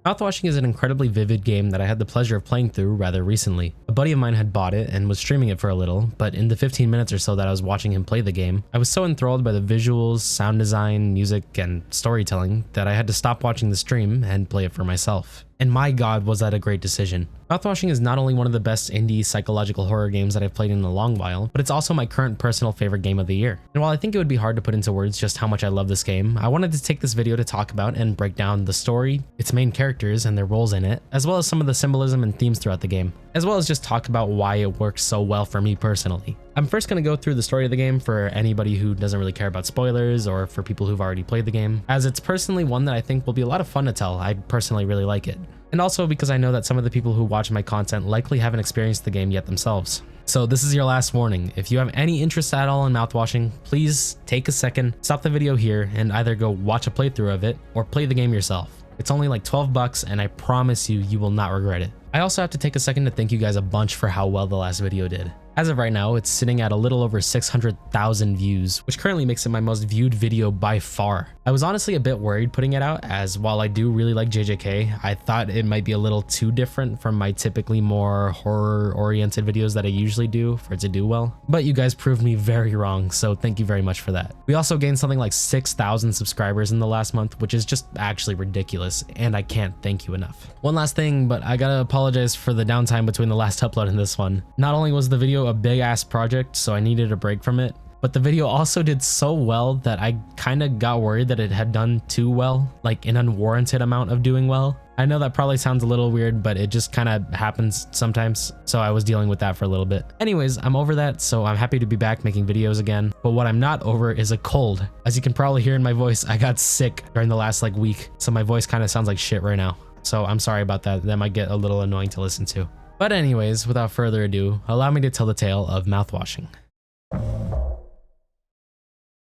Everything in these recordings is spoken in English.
Mouthwashing is an incredibly vivid game that I had the pleasure of playing through rather recently. A buddy of mine had bought it and was streaming it for a little, but in the 15 minutes or so that I was watching him play the game, I was so enthralled by the visuals, sound design, music, and storytelling that I had to stop watching the stream and play it for myself. And my god, was that a great decision. Mouthwashing is not only one of the best indie psychological horror games that I've played in a long while, but it's also my current personal favorite game of the year. And while I think it would be hard to put into words just how much I love this game, I wanted to take this video to talk about and break down the story, its main characters and their roles in it, as well as some of the symbolism and themes throughout the game, as well as just talk about why it works so well for me personally. I'm first going to go through the story of the game for anybody who doesn't really care about spoilers or for people who've already played the game, as it's personally one that I think will be a lot of fun to tell. I personally really like it. And also because I know that some of the people who watch my content likely haven't experienced the game yet themselves. So this is your last warning. If you have any interest at all in Mouthwashing, please take a second, stop the video here, and either go watch a playthrough of it or play the game yourself. It's only like 12 bucks and I promise you, you will not regret it. I also have to take a second to thank you guys a bunch for how well the last video did. As of right now, it's sitting at a little over 600,000 views, which currently makes it my most viewed video by far. I was honestly a bit worried putting it out, as while I do really like JJK, I thought it might be a little too different from my typically more horror-oriented videos that I usually do for it to do well. But you guys proved me very wrong, so thank you very much for that. We also gained something like 6,000 subscribers in the last month, which is just actually ridiculous, and I can't thank you enough. One last thing, but I gotta apologize for the downtime between the last upload and this one. Not only was the video a big ass project, so I needed a break from it, but the video also did so well that I kind of got worried that it had done too well, like an unwarranted amount of doing well. I know that probably sounds a little weird, but it just kind of happens sometimes, so I was dealing with that for a little bit. Anyways, I'm over that, so I'm happy to be back making videos again, but what I'm not over is a cold. As you can probably hear in my voice, I got sick during the last week, so my voice kind of sounds like shit right now. So I'm sorry about that. That might get a little annoying to listen to. But anyways, without further ado, allow me to tell the tale of Mouthwashing.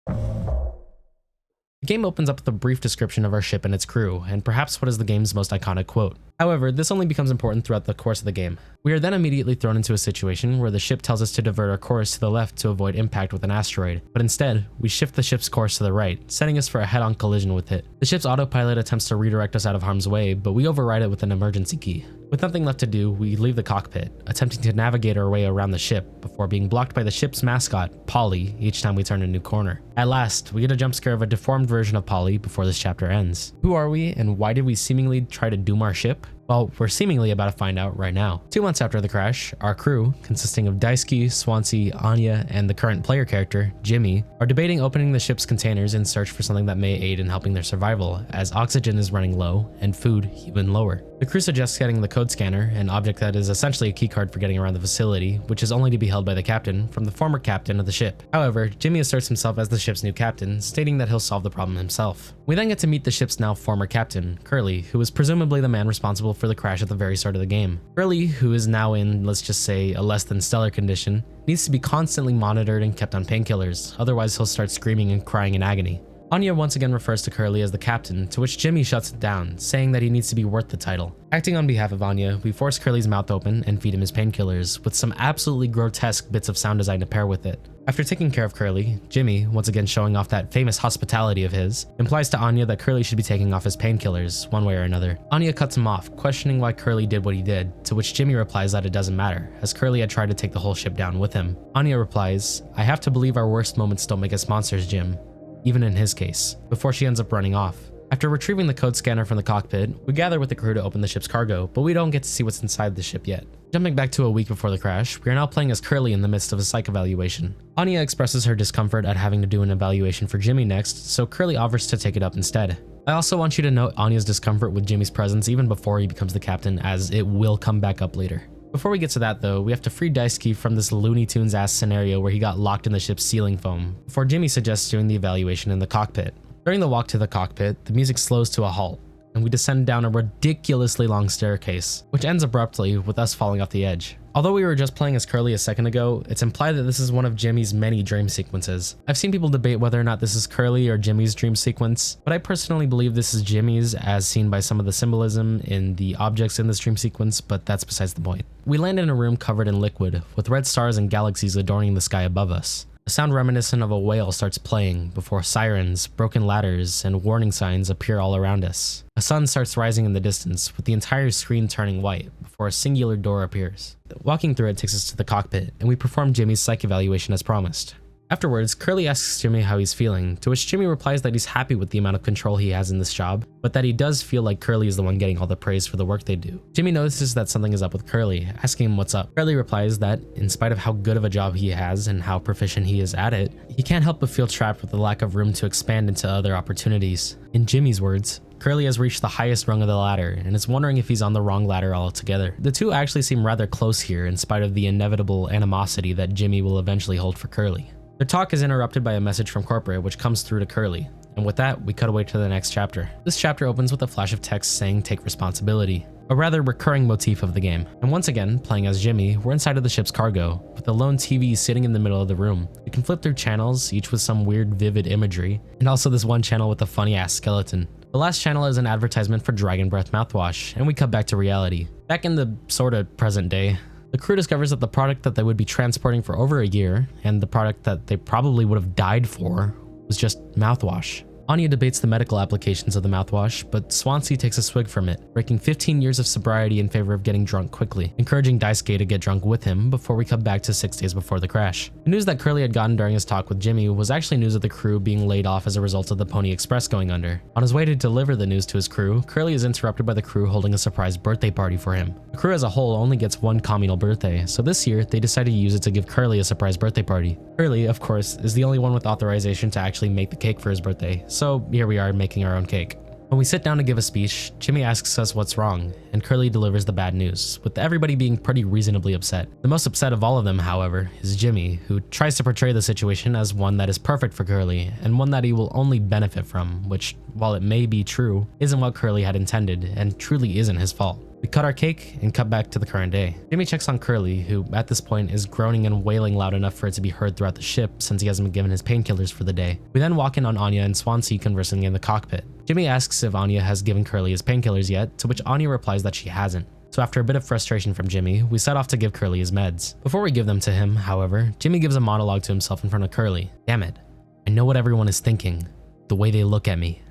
The game opens up with a brief description of our ship and its crew, and perhaps what is the game's most iconic quote. However, this only becomes important throughout the course of the game. We are then immediately thrown into a situation where the ship tells us to divert our course to the left to avoid impact with an asteroid, but instead, we shift the ship's course to the right, setting us for a head-on collision with it. The ship's autopilot attempts to redirect us out of harm's way, but we override it with an emergency key. With nothing left to do, we leave the cockpit, attempting to navigate our way around the ship before being blocked by the ship's mascot, Polly, each time we turn a new corner. At last, we get a jump scare of a deformed version of Polly before this chapter ends. Who are we, and why did we seemingly try to doom our ship? Well, we're seemingly about to find out right now. 2 months after the crash, our crew, consisting of Daisuke, Swansey, Anya, and the current player character, Jimmy, are debating opening the ship's containers in search for something that may aid in helping their survival, as oxygen is running low and food even lower. The crew suggests getting the code scanner, an object that is essentially a keycard for getting around the facility, which is only to be held by the captain from the former captain of the ship. However, Jimmy asserts himself as the ship's new captain, stating that he'll solve the problem himself. We then get to meet the ship's now former captain, Curly, who was presumably the man responsible for the crash at the very start of the game. Curly, who is now in, let's just say, a less than stellar condition, needs to be constantly monitored and kept on painkillers, otherwise he'll start screaming and crying in agony. Anya once again refers to Curly as the captain, to which Jimmy shuts it down, saying that he needs to be worth the title. Acting on behalf of Anya, we force Curly's mouth open and feed him his painkillers, with some absolutely grotesque bits of sound design to pair with it. After taking care of Curly, Jimmy, once again showing off that famous hospitality of his, implies to Anya that Curly should be taking off his painkillers, one way or another. Anya cuts him off, questioning why Curly did what he did, to which Jimmy replies that it doesn't matter, as Curly had tried to take the whole ship down with him. Anya replies, "I have to believe our worst moments don't make us monsters, Jim," even in his case, before she ends up running off. After retrieving the code scanner from the cockpit, we gather with the crew to open the ship's cargo, but we don't get to see what's inside the ship yet. Jumping back to a week before the crash, we are now playing as Curly in the midst of a psych evaluation. Anya expresses her discomfort at having to do an evaluation for Jimmy next, so Curly offers to take it up instead. I also want you to note Anya's discomfort with Jimmy's presence even before he becomes the captain, as it will come back up later. Before we get to that though, we have to free Daisuke from this Looney Tunes ass scenario where he got locked in the ship's ceiling foam, before Jimmy suggests doing the evaluation in the cockpit. During the walk to the cockpit, the music slows to a halt, and we descend down a ridiculously long staircase, which ends abruptly with us falling off the edge. Although we were just playing as Curly a second ago, it's implied that this is one of Jimmy's many dream sequences. I've seen people debate whether or not this is Curly or Jimmy's dream sequence, but I personally believe this is Jimmy's, as seen by some of the symbolism in the objects in this dream sequence, but that's besides the point. We land in a room covered in liquid, with red stars and galaxies adorning the sky above us. A A sound reminiscent of a whale starts playing before sirens, broken ladders, and warning signs appear all around us. A sun starts rising in the distance, with the entire screen turning white before a singular door appears. Walking through it takes us to the cockpit, and we perform Jimmy's psych evaluation as promised. Afterwards, Curly asks Jimmy how he's feeling, to which Jimmy replies that he's happy with the amount of control he has in this job, but that he does feel like Curly is the one getting all the praise for the work they do. Jimmy notices that something is up with Curly, asking him what's up. Curly replies that, in spite of how good of a job he has and how proficient he is at it, he can't help but feel trapped with the lack of room to expand into other opportunities. In Jimmy's words, Curly has reached the highest rung of the ladder and is wondering if he's on the wrong ladder altogether. The two actually seem rather close here in spite of the inevitable animosity that Jimmy will eventually hold for Curly. Their talk is interrupted by a message from corporate which comes through to Curly, and with that, we cut away to the next chapter. This chapter opens with a flash of text saying take responsibility, a rather recurring motif of the game. And once again, playing as Jimmy, we're inside of the ship's cargo, with a lone TV sitting in the middle of the room. We can flip through channels, each with some weird vivid imagery, and also this one channel with a funny ass skeleton. The last channel is an advertisement for Dragon Breath mouthwash, and we cut back to reality. Back in the sorta present day, the crew discovers that the product that they would be transporting for over a year, and the product that they probably would have died for, was just mouthwash. Anya debates the medical applications of the mouthwash, but Swansey takes a swig from it, breaking 15 years of sobriety in favor of getting drunk quickly, encouraging Daisuke to get drunk with him before we come back to 6 days before the crash. The news that Curly had gotten during his talk with Jimmy was actually news of the crew being laid off as a result of the Pony Express going under. On his way to deliver the news to his crew, Curly is interrupted by the crew holding a surprise birthday party for him. The crew as a whole only gets one communal birthday, so this year they decided to use it to give Curly a surprise birthday party. Curly, of course, is the only one with authorization to actually make the cake for his birthday, so here we are making our own cake. When we sit down to give a speech, Jimmy asks us what's wrong, and Curly delivers the bad news, with everybody being pretty reasonably upset. The most upset of all of them, however, is Jimmy, who tries to portray the situation as one that is perfect for Curly, and one that he will only benefit from, which, while it may be true, isn't what Curly had intended, and truly isn't his fault. We cut our cake and cut back to the current day. Jimmy checks on Curly, who at this point is groaning and wailing loud enough for it to be heard throughout the ship since he hasn't been given his painkillers for the day. We then walk in on Anya and Swansey conversing in the cockpit. Jimmy asks if Anya has given Curly his painkillers yet, to which Anya replies that she hasn't. So after a bit of frustration from Jimmy, we set off to give Curly his meds. Before we give them to him, however, Jimmy gives a monologue to himself in front of Curly. Damn it, I know what everyone is thinking, the way they look at me.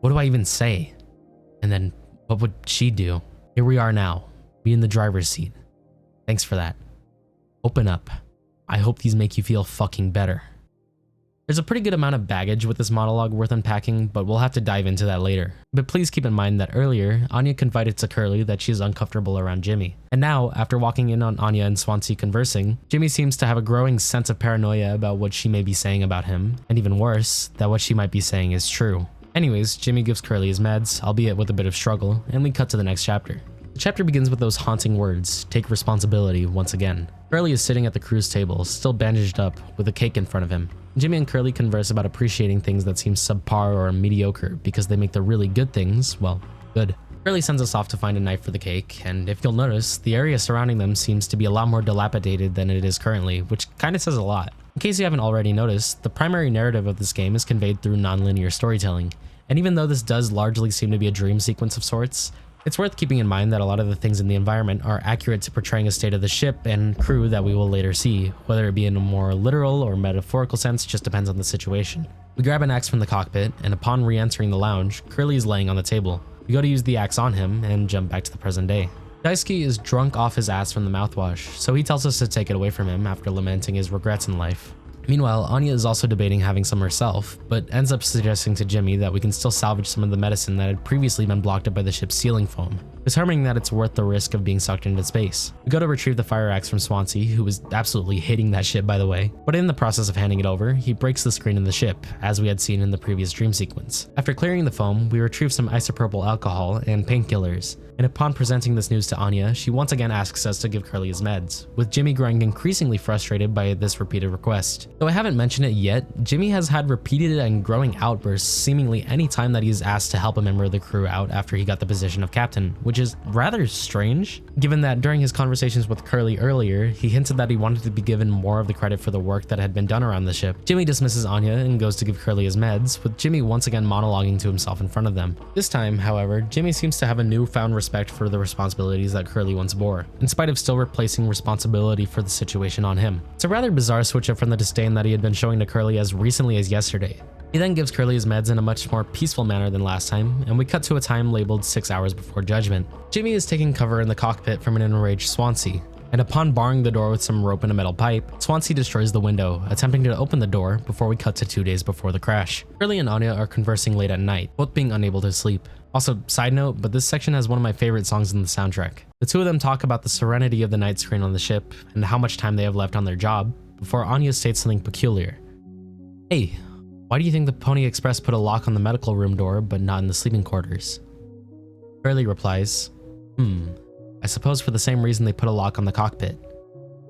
What do I even say? And then, what would she do? Here we are now, me in the driver's seat. Thanks for that. Open up. I hope these make you feel fucking better. There's a pretty good amount of baggage with this monologue worth unpacking, but we'll have to dive into that later. But please keep in mind that earlier, Anya confided to Curly that she's uncomfortable around Jimmy. And now, after walking in on Anya and Swansey conversing, Jimmy seems to have a growing sense of paranoia about what she may be saying about him, and even worse, that what she might be saying is true. Anyways, Jimmy gives Curly his meds, albeit with a bit of struggle, and we cut to the next chapter. The chapter begins with those haunting words, take responsibility once again. Curly is sitting at the crew's table, still bandaged up, with a cake in front of him. Jimmy and Curly converse about appreciating things that seem subpar or mediocre because they make the really good things, well, good. Curly sends us off to find a knife for the cake, and if you'll notice, the area surrounding them seems to be a lot more dilapidated than it is currently, which kinda says a lot. In case you haven't already noticed, the primary narrative of this game is conveyed through non-linear storytelling. And even though this does largely seem to be a dream sequence of sorts, it's worth keeping in mind that a lot of the things in the environment are accurate to portraying a state of the ship and crew that we will later see, whether it be in a more literal or metaphorical sense, just depends on the situation. We grab an axe from the cockpit, and upon re-entering the lounge, Curly is laying on the table. We go to use the axe on him and jump back to the present day. Daisuke is drunk off his ass from the mouthwash, so he tells us to take it away from him after lamenting his regrets in life. Meanwhile, Anya is also debating having some herself, but ends up suggesting to Jimmy that we can still salvage some of the medicine that had previously been blocked up by the ship's ceiling foam, determining that it's worth the risk of being sucked into space. We go to retrieve the fire axe from Swansey, who was absolutely hating that ship by the way, but in the process of handing it over, he breaks the screen in the ship, as we had seen in the previous dream sequence. After clearing the foam, we retrieve some isopropyl alcohol and painkillers, and upon presenting this news to Anya, she once again asks us to give Curly his meds, with Jimmy growing increasingly frustrated by this repeated request. Though I haven't mentioned it yet, Jimmy has had repeated and growing outbursts seemingly any time that he's asked to help a member of the crew out after he got the position of captain, which which is rather strange, given that during his conversations with Curly earlier, he hinted that he wanted to be given more of the credit for the work that had been done around the ship. Jimmy dismisses Anya and goes to give Curly his meds, with Jimmy once again monologuing to himself in front of them. This time, however, Jimmy seems to have a newfound respect for the responsibilities that Curly once bore, in spite of still replacing responsibility for the situation on him. It's a rather bizarre switch up from the disdain that he had been showing to Curly as recently as yesterday. He then gives Curly his meds in a much more peaceful manner than last time, and we cut to a time labeled 6 hours before judgment. Jimmy is taking cover in the cockpit from an enraged Swansey, and upon barring the door with some rope and a metal pipe, Swansey destroys the window, attempting to open the door before we cut to 2 days before the crash. Curly and Anya are conversing late at night, both being unable to sleep. Also, side note, but this section has one of my favorite songs in the soundtrack. The two of them talk about the serenity of the night screen on the ship and how much time they have left on their job, before Anya states something peculiar. Hey, why do you think the Pony Express put a lock on the medical room door but not in the sleeping quarters? Curly replies, I suppose for the same reason they put a lock on the cockpit.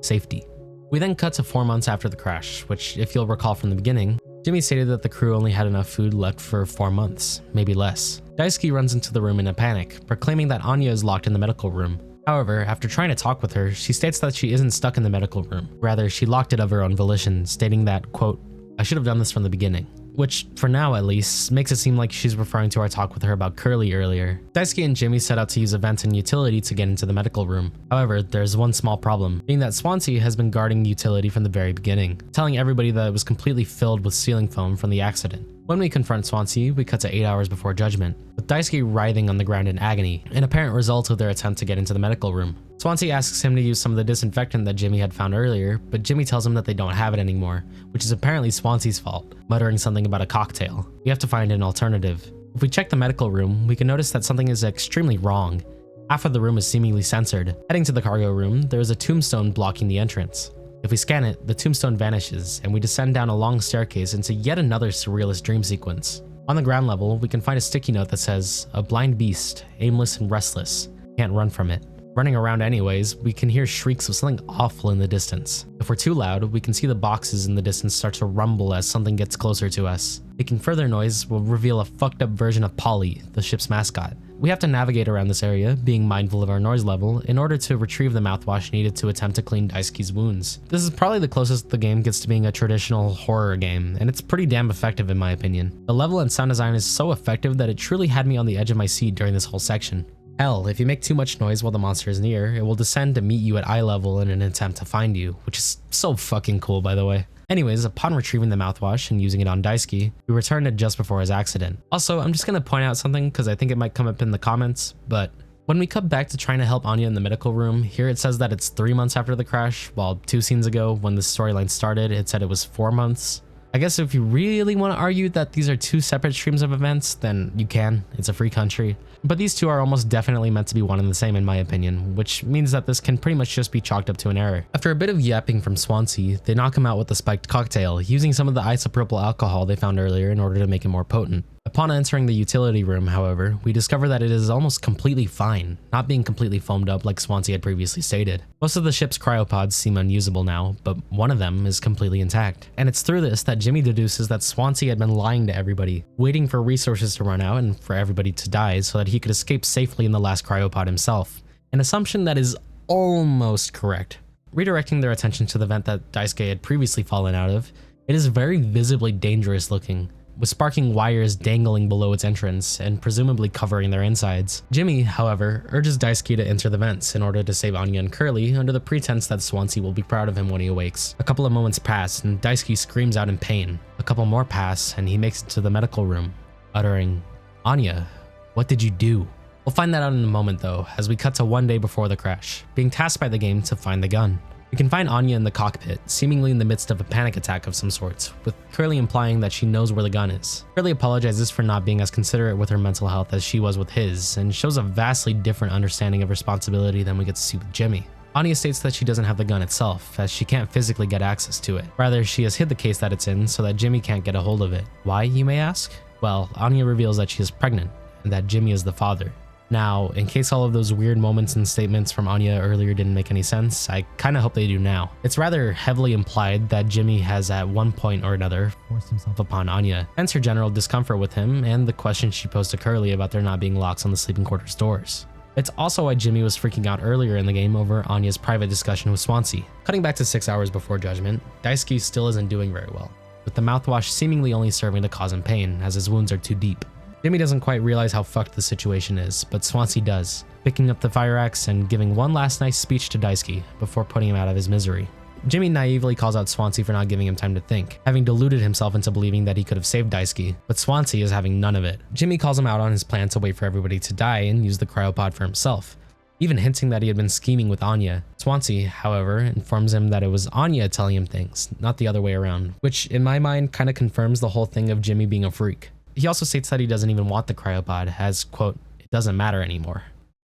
Safety. We then cut to 4 months after the crash, which, if you'll recall from the beginning, Jimmy stated that the crew only had enough food left for 4 months, maybe less. Daisuke runs into the room in a panic, proclaiming that Anya is locked in the medical room. However, after trying to talk with her, she states that she isn't stuck in the medical room. Rather, she locked it of her own volition, stating that, quote, I should have done this from the beginning. Which, for now at least, makes it seem like she's referring to our talk with her about Curly earlier. Daisuke and Jimmy set out to use a vent and utility to get into the medical room. However, there's one small problem, being that Swansey has been guarding the utility from the very beginning, telling everybody that it was completely filled with ceiling foam from the accident. When we confront Swansey, we cut to 8 hours before judgment, with Daisuke writhing on the ground in agony, an apparent result of their attempt to get into the medical room. Swansey asks him to use some of the disinfectant that Jimmy had found earlier, but Jimmy tells him that they don't have it anymore, which is apparently Swansey's fault, muttering something about a cocktail. We have to find an alternative. If we check the medical room, we can notice that something is extremely wrong. Half of the room is seemingly censored. Heading to the cargo room, there is a tombstone blocking the entrance. If we scan it, the tombstone vanishes, and we descend down a long staircase into yet another surrealist dream sequence. On the ground level, we can find a sticky note that says, a blind beast, aimless and restless, can't run from it. Running around anyways, we can hear shrieks of something awful in the distance. If we're too loud, we can see the boxes in the distance start to rumble as something gets closer to us. Making further noise will reveal a fucked up version of Polly, the ship's mascot. We have to navigate around this area, being mindful of our noise level, in order to retrieve the mouthwash needed to attempt to clean Daisuke's wounds. This is probably the closest the game gets to being a traditional horror game, and it's pretty damn effective in my opinion. The level and sound design is so effective that it truly had me on the edge of my seat during this whole section. Hell, if you make too much noise while the monster is near, it will descend to meet you at eye level in an attempt to find you, which is so fucking cool, by the way. Anyways, upon retrieving the mouthwash and using it on Daisuke, we returned it just before his accident. Also, I'm just gonna point out something because I think it might come up in the comments, but when we cut back to trying to help Anya in the medical room, here it says that it's 3 months after the crash, while 2 scenes ago, when the storyline started, it said it was 4 months. I guess if you really want to argue that these are 2 separate streams of events, then you can. It's a free country. But these 2 are almost definitely meant to be one and the same in my opinion, which means that this can pretty much just be chalked up to an error. After a bit of yapping from Swansey, they knock him out with a spiked cocktail, using some of the isopropyl alcohol they found earlier in order to make it more potent. Upon entering the utility room, however, we discover that it is almost completely fine, not being completely foamed up like Swansey had previously stated. Most of the ship's cryopods seem unusable now, but one of them is completely intact. And it's through this that Jimmy deduces that Swansey had been lying to everybody, waiting for resources to run out and for everybody to die so that he could escape safely in the last cryopod himself. An assumption that is almost correct. Redirecting their attention to the vent that Daisuke had previously fallen out of, it is very visibly dangerous looking, with sparking wires dangling below its entrance and presumably covering their insides. Jimmy, however, urges Daisuke to enter the vents in order to save Anya and Curly under the pretense that Swansey will be proud of him when he awakes. A couple of moments pass and Daisuke screams out in pain. A couple more pass and he makes it to the medical room, uttering, "Anya, what did you do?" We'll find that out in a moment though, as we cut to 1 day before the crash, being tasked by the game to find the gun. We can find Anya in the cockpit, seemingly in the midst of a panic attack of some sort, with Curly implying that she knows where the gun is. Curly apologizes for not being as considerate with her mental health as she was with his, and shows a vastly different understanding of responsibility than we get to see with Jimmy. Anya states that she doesn't have the gun itself, as she can't physically get access to it. Rather, she has hid the case that it's in so that Jimmy can't get a hold of it. Why, you may ask? Well, Anya reveals that she is pregnant, and that Jimmy is the father. Now, in case all of those weird moments and statements from Anya earlier didn't make any sense, I kinda hope they do now. It's rather heavily implied that Jimmy has at one point or another forced himself upon Anya, hence her general discomfort with him and the question she posed to Curly about there not being locks on the sleeping quarters doors. It's also why Jimmy was freaking out earlier in the game over Anya's private discussion with Swansey. Cutting back to 6 hours before judgment, Daisuke still isn't doing very well, with the mouthwash seemingly only serving to cause him pain as his wounds are too deep. Jimmy doesn't quite realize how fucked the situation is, but Swansey does, picking up the fire axe and giving one last nice speech to Daisuke before putting him out of his misery. Jimmy naively calls out Swansey for not giving him time to think, having deluded himself into believing that he could have saved Daisuke, but Swansey is having none of it. Jimmy calls him out on his plan to wait for everybody to die and use the cryopod for himself, even hinting that he had been scheming with Anya. Swansey, however, informs him that it was Anya telling him things, not the other way around, which in my mind kind of confirms the whole thing of Jimmy being a freak. He also states that he doesn't even want the cryopod as, quote, it doesn't matter anymore,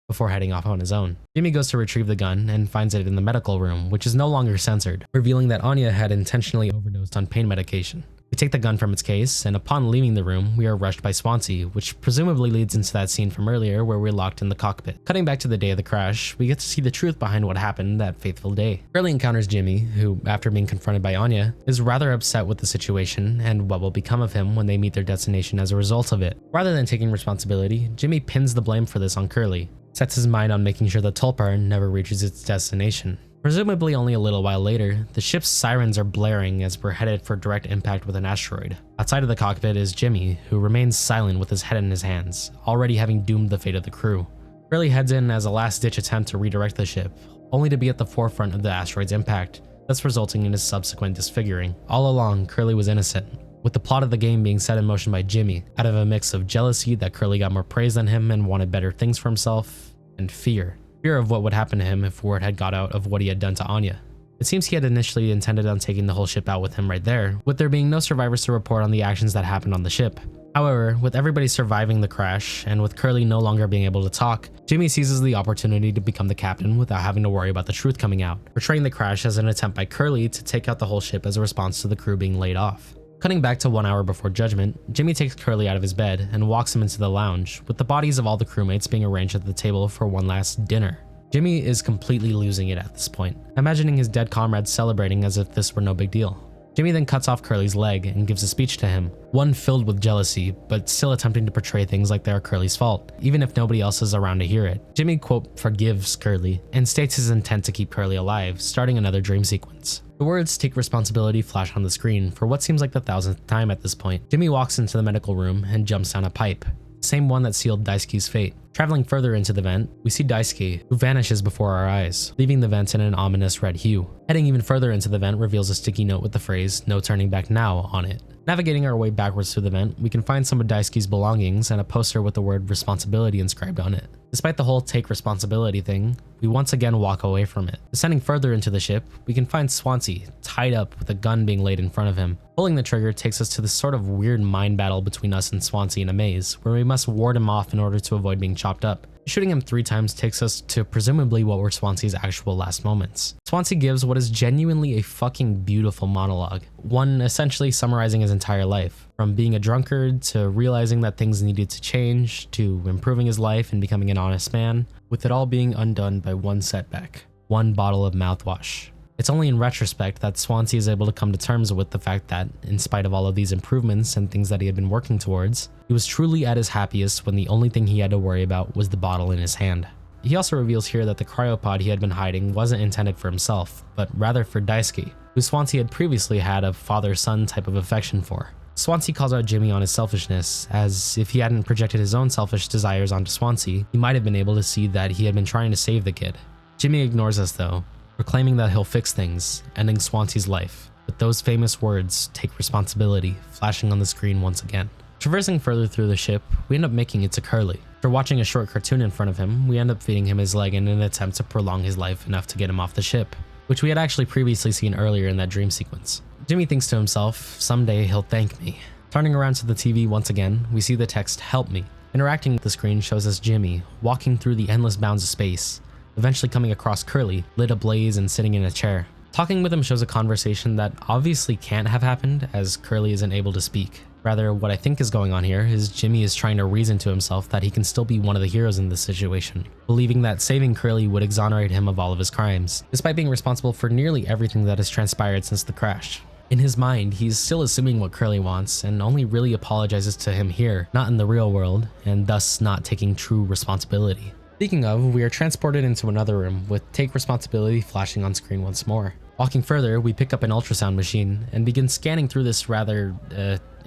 before heading off on his own. Jimmy goes to retrieve the gun and finds it in the medical room, which is no longer censored, revealing that Anya had intentionally overdosed on pain medication. We take the gun from its case, and upon leaving the room, we are rushed by Swansey, which presumably leads into that scene from earlier where we're locked in the cockpit. Cutting back to the day of the crash, we get to see the truth behind what happened that fateful day. Curly encounters Jimmy, who, after being confronted by Anya, is rather upset with the situation and what will become of him when they meet their destination as a result of it. Rather than taking responsibility, Jimmy pins the blame for this on Curly, sets his mind on making sure the Tulpar never reaches its destination. Presumably only a little while later, the ship's sirens are blaring as we're headed for direct impact with an asteroid. Outside of the cockpit is Jimmy, who remains silent with his head in his hands, already having doomed the fate of the crew. Curly heads in as a last-ditch attempt to redirect the ship, only to be at the forefront of the asteroid's impact, thus resulting in his subsequent disfiguring. All along, Curly was innocent, with the plot of the game being set in motion by Jimmy, out of a mix of jealousy that Curly got more praise than him and wanted better things for himself, and fear. Fear of what would happen to him if word had got out of what he had done to Anya. It seems he had initially intended on taking the whole ship out with him right there, with there being no survivors to report on the actions that happened on the ship. However, with everybody surviving the crash, and with Curly no longer being able to talk, Jimmy seizes the opportunity to become the captain without having to worry about the truth coming out, portraying the crash as an attempt by Curly to take out the whole ship as a response to the crew being laid off. Cutting back to 1 hour before judgment, Jimmy takes Curly out of his bed and walks him into the lounge, with the bodies of all the crewmates being arranged at the table for one last dinner. Jimmy is completely losing it at this point, imagining his dead comrades celebrating as if this were no big deal. Jimmy then cuts off Curly's leg and gives a speech to him, one filled with jealousy, but still attempting to portray things like they are Curly's fault, even if nobody else is around to hear it. Jimmy, quote, forgives Curly, and states his intent to keep Curly alive, starting another dream sequence. The words "take responsibility" flash on the screen for what seems like the 1000th time at this point. Jimmy walks into the medical room and jumps down a pipe, same one that sealed Daisuke's fate. Traveling further into the vent, we see Daisuke, who vanishes before our eyes, leaving the vent in an ominous red hue. Heading even further into the vent reveals a sticky note with the phrase "no turning back now" on it. Navigating our way backwards through the vent, we can find some of Daisuke's belongings and a poster with the word responsibility inscribed on it. Despite the whole take responsibility thing, we once again walk away from it. Descending further into the ship, we can find Swansey, tied up with a gun being laid in front of him. Pulling the trigger takes us to this sort of weird mind battle between us and Swansey in a maze, where we must ward him off in order to avoid being chopped up. Shooting him 3 times takes us to presumably what were Swansey's actual last moments. Swansey gives what is genuinely a fucking beautiful monologue, one essentially summarizing his entire life, from being a drunkard to realizing that things needed to change, to improving his life and becoming an honest man, with it all being undone by one setback, one bottle of mouthwash. It's only in retrospect that Swansey is able to come to terms with the fact that, in spite of all of these improvements and things that he had been working towards, he was truly at his happiest when the only thing he had to worry about was the bottle in his hand. He also reveals here that the cryopod he had been hiding wasn't intended for himself, but rather for Daisuke, who Swansey had previously had a father-son type of affection for. Swansey calls out Jimmy on his selfishness, as if he hadn't projected his own selfish desires onto Swansey, he might have been able to see that he had been trying to save the kid. Jimmy ignores us though, proclaiming that he'll fix things, ending Swansey's life, with those famous words, "take responsibility," flashing on the screen once again. Traversing further through the ship, we end up making it to Curly. After watching a short cartoon in front of him, we end up feeding him his leg in an attempt to prolong his life enough to get him off the ship, which we had actually previously seen earlier in that dream sequence. Jimmy thinks to himself, someday he'll thank me. Turning around to the TV once again, we see the text "help me." Interacting with the screen shows us Jimmy walking through the endless bounds of space, eventually coming across Curly, lit ablaze and sitting in a chair. Talking with him shows a conversation that obviously can't have happened, as Curly isn't able to speak. Rather, what I think is going on here is Jimmy is trying to reason to himself that he can still be one of the heroes in this situation, believing that saving Curly would exonerate him of all of his crimes, despite being responsible for nearly everything that has transpired since the crash. In his mind, he's still assuming what Curly wants and only really apologizes to him here, not in the real world, and thus not taking true responsibility. Speaking of, we are transported into another room with take responsibility flashing on screen once more. Walking further, we pick up an ultrasound machine and begin scanning through this rather,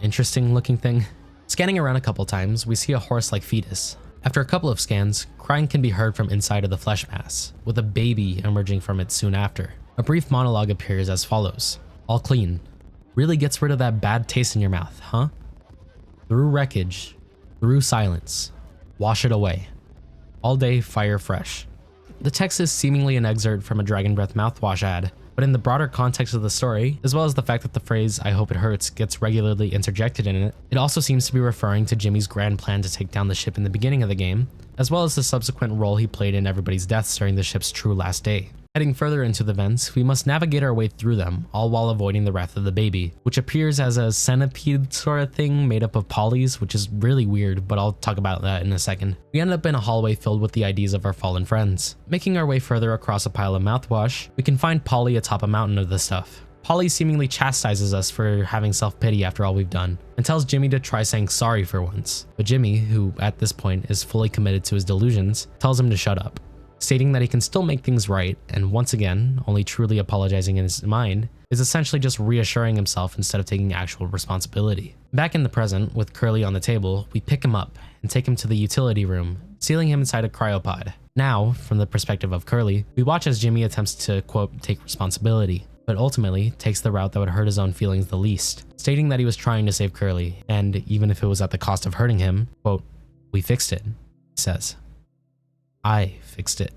interesting looking thing. Scanning around a couple times, we see a horse-like fetus. After a couple of scans, crying can be heard from inside of the flesh mass, with a baby emerging from it soon after. A brief monologue appears as follows. All clean. Really gets rid of that bad taste in your mouth, huh? Through wreckage, through silence, wash it away. All day fire fresh. The text is seemingly an excerpt from a Dragon Breath mouthwash ad, but in the broader context of the story, as well as the fact that the phrase "I hope it hurts" gets regularly interjected in it, it also seems to be referring to Jimmy's grand plan to take down the ship in the beginning of the game, as well as the subsequent role he played in everybody's deaths during the ship's true last day. Heading further into the vents, we must navigate our way through them, all while avoiding the wrath of the baby, which appears as a centipede sort of thing made up of polys, which is really weird, but I'll talk about that in a second. We end up in a hallway filled with the IDs of our fallen friends. Making our way further across a pile of mouthwash, we can find Polly atop a mountain of the stuff. Polly seemingly chastises us for having self-pity after all we've done, and tells Jimmy to try saying sorry for once. But Jimmy, who at this point is fully committed to his delusions, tells him to shut up, stating that he can still make things right, and once again, only truly apologizing in his mind, is essentially just reassuring himself instead of taking actual responsibility. Back in the present, with Curly on the table, we pick him up and take him to the utility room, sealing him inside a cryopod. Now, from the perspective of Curly, we watch as Jimmy attempts to, quote, take responsibility, but ultimately takes the route that would hurt his own feelings the least, stating that he was trying to save Curly, and even if it was at the cost of hurting him, quote, we fixed it, he says. I fixed it.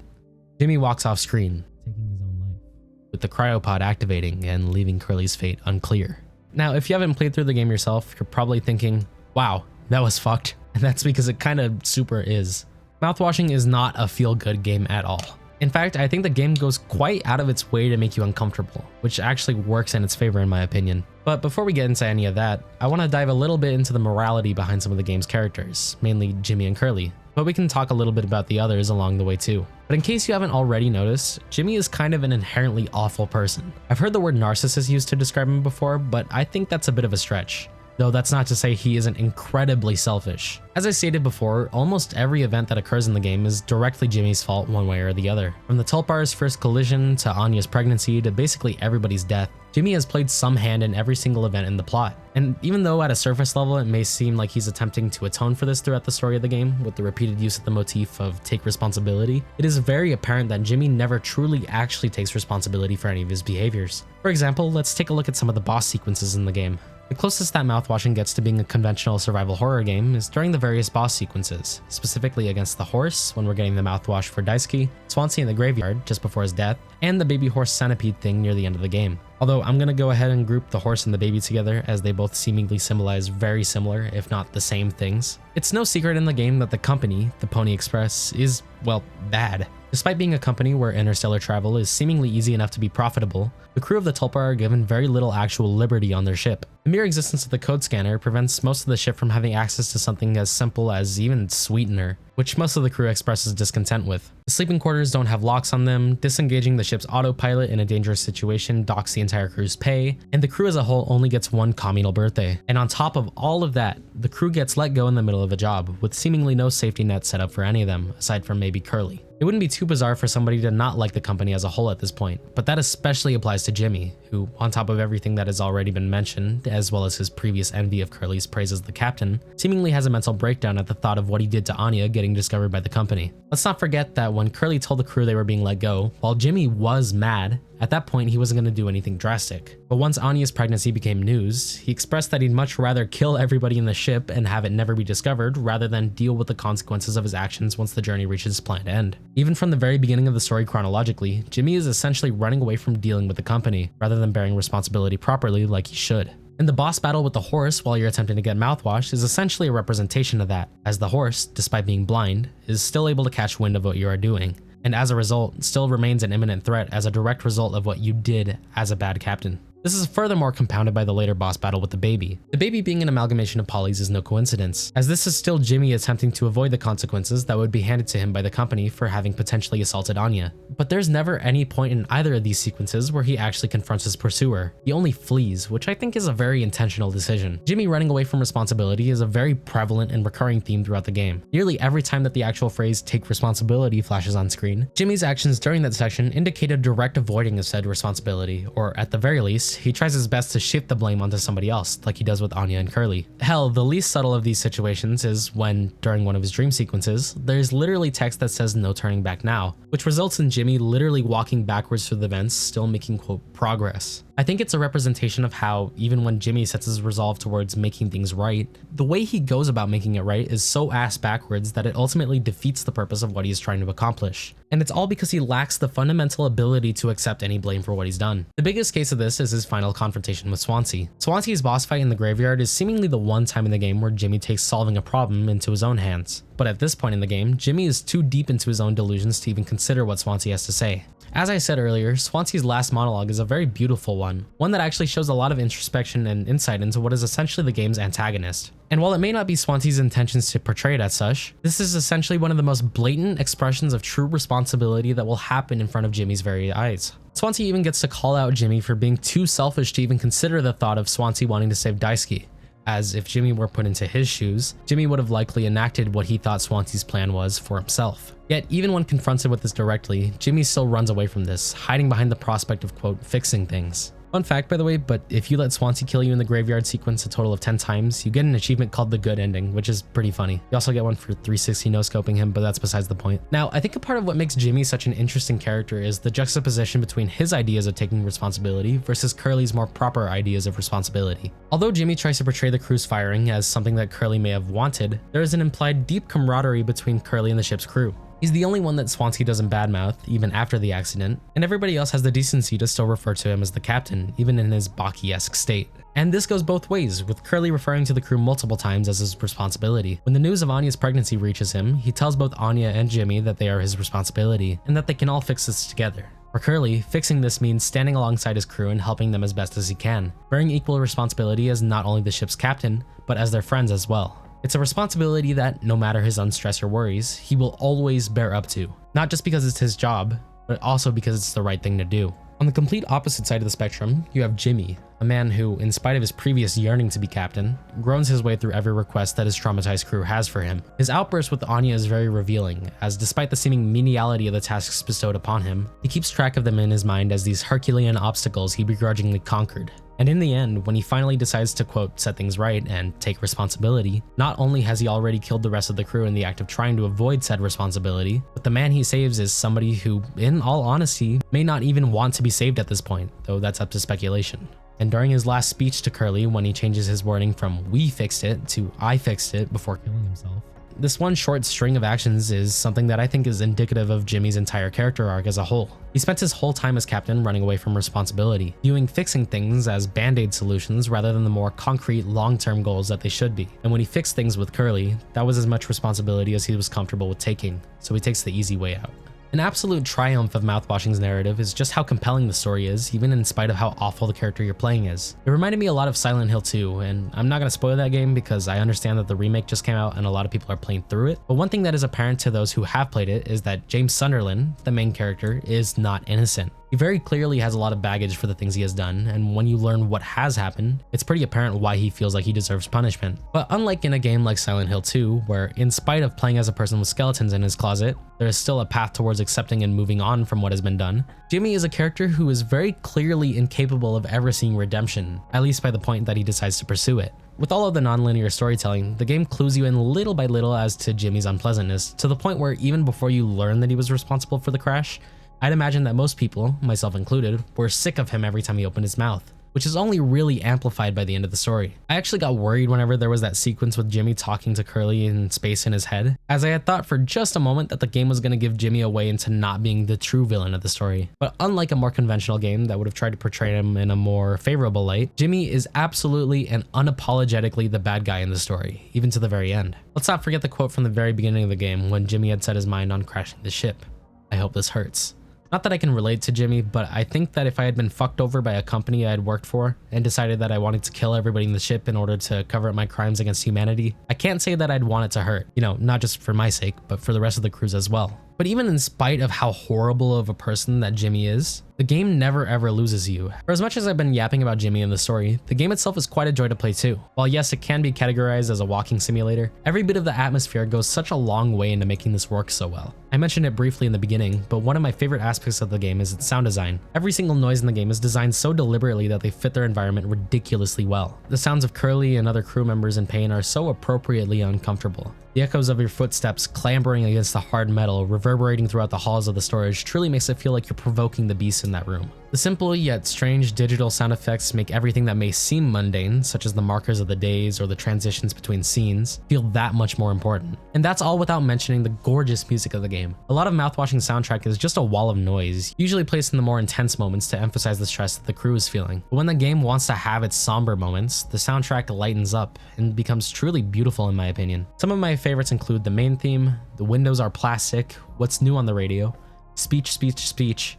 Jimmy walks off screen, taking his own life, with the cryopod activating and leaving Curly's fate unclear. Now, if you haven't played through the game yourself, you're probably thinking, wow, that was fucked. And that's because it kind of super is. Mouthwashing is not a feel-good game at all. In fact, I think the game goes quite out of its way to make you uncomfortable, which actually works in its favor in my opinion. But before we get into any of that, I want to dive a little bit into the morality behind some of the game's characters, mainly Jimmy and Curly. But we can talk a little bit about the others along the way too. But in case you haven't already noticed, Jimmy is kind of an inherently awful person. I've heard the word narcissist used to describe him before, but I think that's a bit of a stretch. Though that's not to say he isn't incredibly selfish. As I stated before, almost every event that occurs in the game is directly Jimmy's fault one way or the other. From the Tulpar's first collision, to Anya's pregnancy, to basically everybody's death, Jimmy has played some hand in every single event in the plot. And even though at a surface level it may seem like he's attempting to atone for this throughout the story of the game, with the repeated use of the motif of take responsibility, it is very apparent that Jimmy never truly actually takes responsibility for any of his behaviors. For example, let's take a look at some of the boss sequences in the game. The closest that Mouthwashing gets to being a conventional survival horror game is during the various boss sequences, specifically against the horse when we're getting the mouthwash for Daisuke, Swansey in the graveyard just before his death, and the baby horse centipede thing near the end of the game. Although I'm gonna go ahead and group the horse and the baby together as they both seemingly symbolize very similar, if not the same things. It's no secret in the game that the company, the Pony Express, is, well, bad. Despite being a company where interstellar travel is seemingly easy enough to be profitable, the crew of the Tulpar are given very little actual liberty on their ship. The mere existence of the code scanner prevents most of the ship from having access to something as simple as even sweetener, which most of the crew expresses discontent with. The sleeping quarters don't have locks on them, disengaging the ship's autopilot in a dangerous situation docks the entire crew's pay, and the crew as a whole only gets one communal birthday. And on top of all of that, the crew gets let go in the middle of a job, with seemingly no safety net set up for any of them, aside from maybe Curly. It wouldn't be too bizarre for somebody to not like the company as a whole at this point, but that especially applies to Jimmy, who, on top of everything that has already been mentioned, as well as his previous envy of Curly's praise as the captain, seemingly has a mental breakdown at the thought of what he did to Anya getting discovered by the company. Let's not forget that when Curly told the crew they were being let go, while Jimmy was mad, at that point he wasn't going to do anything drastic. But once Anya's pregnancy became news, he expressed that he'd much rather kill everybody in the ship and have it never be discovered rather than deal with the consequences of his actions once the journey reaches its planned end. Even from the very beginning of the story chronologically, Jimmy is essentially running away from dealing with the company, rather than bearing responsibility properly like he should. And the boss battle with the horse while you're attempting to get mouthwash is essentially a representation of that, as the horse, despite being blind, is still able to catch wind of what you are doing, and as a result, still remains an imminent threat as a direct result of what you did as a bad captain. This is furthermore compounded by the later boss battle with the baby. The baby being an amalgamation of polys is no coincidence, as this is still Jimmy attempting to avoid the consequences that would be handed to him by the company for having potentially assaulted Anya. But there's never any point in either of these sequences where he actually confronts his pursuer. He only flees, which I think is a very intentional decision. Jimmy running away from responsibility is a very prevalent and recurring theme throughout the game. Nearly every time that the actual phrase "take responsibility" flashes on screen, Jimmy's actions during that section indicate a direct avoiding of said responsibility, or at the very least, he tries his best to shift the blame onto somebody else, like he does with Anya and Curly. Hell, the least subtle of these situations is when, during one of his dream sequences, there's literally text that says "no turning back now," which results in Jimmy literally walking backwards through the vents, still making quote progress. I think it's a representation of how, even when Jimmy sets his resolve towards making things right, the way he goes about making it right is so ass backwards that it ultimately defeats the purpose of what he's trying to accomplish. And it's all because he lacks the fundamental ability to accept any blame for what he's done. The biggest case of this is his final confrontation with Swansey. Swansey's boss fight in the graveyard is seemingly the one time in the game where Jimmy takes solving a problem into his own hands. But at this point in the game, Jimmy is too deep into his own delusions to even consider what Swansey has to say. As I said earlier, Swansey's last monologue is a very beautiful one that actually shows a lot of introspection and insight into what is essentially the game's antagonist. And while it may not be Swansey's intentions to portray it as such, this is essentially one of the most blatant expressions of true responsibility that will happen in front of Jimmy's very eyes. Swansey even gets to call out Jimmy for being too selfish to even consider the thought of Swansey wanting to save Daisuke, as if Jimmy were put into his shoes, Jimmy would have likely enacted what he thought Swansey's plan was for himself. Yet, even when confronted with this directly, Jimmy still runs away from this, hiding behind the prospect of, quote, fixing things. Fun fact, by the way, but if you let Swansey kill you in the graveyard sequence a total of 10 times, you get an achievement called the good ending, which is pretty funny. You also get one for 360 no-scoping him, but that's besides the point. Now, I think a part of what makes Jimmy such an interesting character is the juxtaposition between his ideas of taking responsibility versus Curly's more proper ideas of responsibility. Although Jimmy tries to portray the crew's firing as something that Curly may have wanted, there is an implied deep camaraderie between Curly and the ship's crew. He's the only one that Swansey doesn't badmouth, even after the accident, and everybody else has the decency to still refer to him as the captain, even in his Baki-esque state. And this goes both ways, with Curly referring to the crew multiple times as his responsibility. When the news of Anya's pregnancy reaches him, he tells both Anya and Jimmy that they are his responsibility, and that they can all fix this together. For Curly, fixing this means standing alongside his crew and helping them as best as he can, bearing equal responsibility as not only the ship's captain, but as their friends as well. It's a responsibility that, no matter his unstress or worries, he will always bear up to. Not just because it's his job, but also because it's the right thing to do. On the complete opposite side of the spectrum, you have Jimmy, a man who, in spite of his previous yearning to be captain, groans his way through every request that his traumatized crew has for him. His outburst with Anya is very revealing, as despite the seeming meniality of the tasks bestowed upon him, he keeps track of them in his mind as these Herculean obstacles he begrudgingly conquered. And in the end, when he finally decides to, quote, set things right and take responsibility, not only has he already killed the rest of the crew in the act of trying to avoid said responsibility, but the man he saves is somebody who, in all honesty, may not even want to be saved at this point, though that's up to speculation. And during his last speech to Curly, when he changes his wording from "we fixed it" to "I fixed it" before killing himself, this one short string of actions is something that I think is indicative of Jimmy's entire character arc as a whole. He spent his whole time as captain running away from responsibility, viewing fixing things as band-aid solutions rather than the more concrete long-term goals that they should be. And when he fixed things with Curly, that was as much responsibility as he was comfortable with taking, so he takes the easy way out. An absolute triumph of Mouthwashing's narrative is just how compelling the story is, even in spite of how awful the character you're playing is. It reminded me a lot of Silent Hill 2, and I'm not going to spoil that game because I understand that the remake just came out and a lot of people are playing through it. But one thing that is apparent to those who have played it is that James Sunderland, the main character, is not innocent. He very clearly has a lot of baggage for the things he has done, and when you learn what has happened, it's pretty apparent why he feels like he deserves punishment. But unlike in a game like Silent Hill 2, where in spite of playing as a person with skeletons in his closet, there is still a path towards accepting and moving on from what has been done, Jimmy is a character who is very clearly incapable of ever seeing redemption, at least by the point that he decides to pursue it. With all of the non-linear storytelling, the game clues you in little by little as to Jimmy's unpleasantness, to the point where even before you learn that he was responsible for the crash, I'd imagine that most people, myself included, were sick of him every time he opened his mouth, which is only really amplified by the end of the story. I actually got worried whenever there was that sequence with Jimmy talking to Curly in space in his head, as I had thought for just a moment that the game was going to give Jimmy away into not being the true villain of the story. But unlike a more conventional game that would have tried to portray him in a more favorable light, Jimmy is absolutely and unapologetically the bad guy in the story, even to the very end. Let's not forget the quote from the very beginning of the game when Jimmy had set his mind on crashing the ship. "I hope this hurts." Not that I can relate to Jimmy, but I think that if I had been fucked over by a company I had worked for and decided that I wanted to kill everybody in the ship in order to cover up my crimes against humanity, I can't say that I'd want it to hurt. You know, not just for my sake, but for the rest of the crews as well. But even in spite of how horrible of a person that Jimmy is, the game never ever loses you. For as much as I've been yapping about Jimmy in the story, the game itself is quite a joy to play too. While yes, it can be categorized as a walking simulator, every bit of the atmosphere goes such a long way into making this work so well. I mentioned it briefly in the beginning, but one of my favorite aspects of the game is its sound design. Every single noise in the game is designed so deliberately that they fit their environment ridiculously well. The sounds of Curly and other crew members in pain are so appropriately uncomfortable. The echoes of your footsteps clambering against the hard metal, reverberating throughout the halls of the storage, truly makes it feel like you're provoking the beast in that room. The simple yet strange digital sound effects make everything that may seem mundane, such as the markers of the days or the transitions between scenes, feel that much more important. And that's all without mentioning the gorgeous music of the game. A lot of Mouthwashing soundtrack is just a wall of noise, usually placed in the more intense moments to emphasize the stress that the crew is feeling. But when the game wants to have its somber moments, the soundtrack lightens up and becomes truly beautiful in my opinion. Some of my favorites include the main theme, The Windows Are Plastic, What's New on the Radio, Speech, Speech, Speech,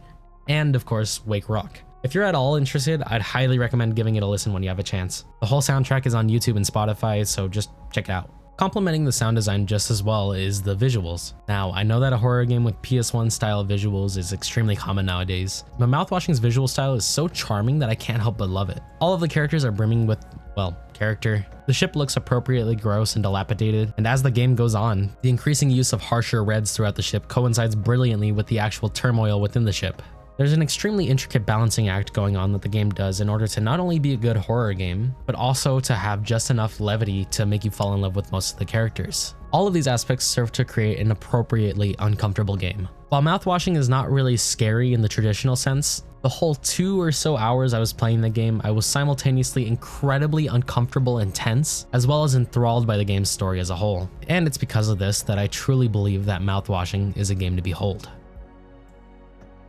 and of course, Wake Rock. If you're at all interested, I'd highly recommend giving it a listen when you have a chance. The whole soundtrack is on YouTube and Spotify, so just check it out. Complementing the sound design just as well is the visuals. Now, I know that a horror game with PS1 style visuals is extremely common nowadays, but Mouthwashing's visual style is so charming that I can't help but love it. All of the characters are brimming with, well, character. The ship looks appropriately gross and dilapidated, and as the game goes on, the increasing use of harsher reds throughout the ship coincides brilliantly with the actual turmoil within the ship. There's an extremely intricate balancing act going on that the game does in order to not only be a good horror game, but also to have just enough levity to make you fall in love with most of the characters. All of these aspects serve to create an appropriately uncomfortable game. While Mouthwashing is not really scary in the traditional sense, the whole 2 or so hours I was playing the game, I was simultaneously incredibly uncomfortable and tense, as well as enthralled by the game's story as a whole. And it's because of this that I truly believe that Mouthwashing is a game to behold.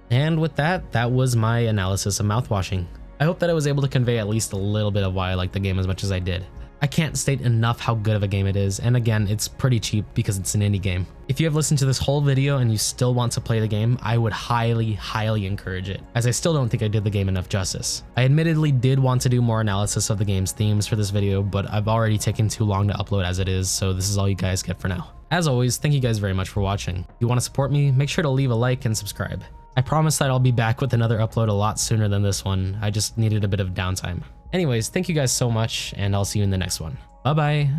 And with that, that was my analysis of Mouthwashing. I hope that I was able to convey at least a little bit of why I like the game as much as I did. I can't state enough how good of a game it is, and again, it's pretty cheap because it's an indie game. If you have listened to this whole video and you still want to play the game, I would highly encourage it, as I still don't think I did the game enough justice. I admittedly did want to do more analysis of the game's themes for this video, but I've already taken too long to upload as it is, so this is all you guys get for now. As always, thank you guys very much for watching. If you want to support me, make sure to leave a like and subscribe. I promise that I'll be back with another upload a lot sooner than this one. I just needed a bit of downtime. Anyways, thank you guys so much, and I'll see you in the next one. Bye bye.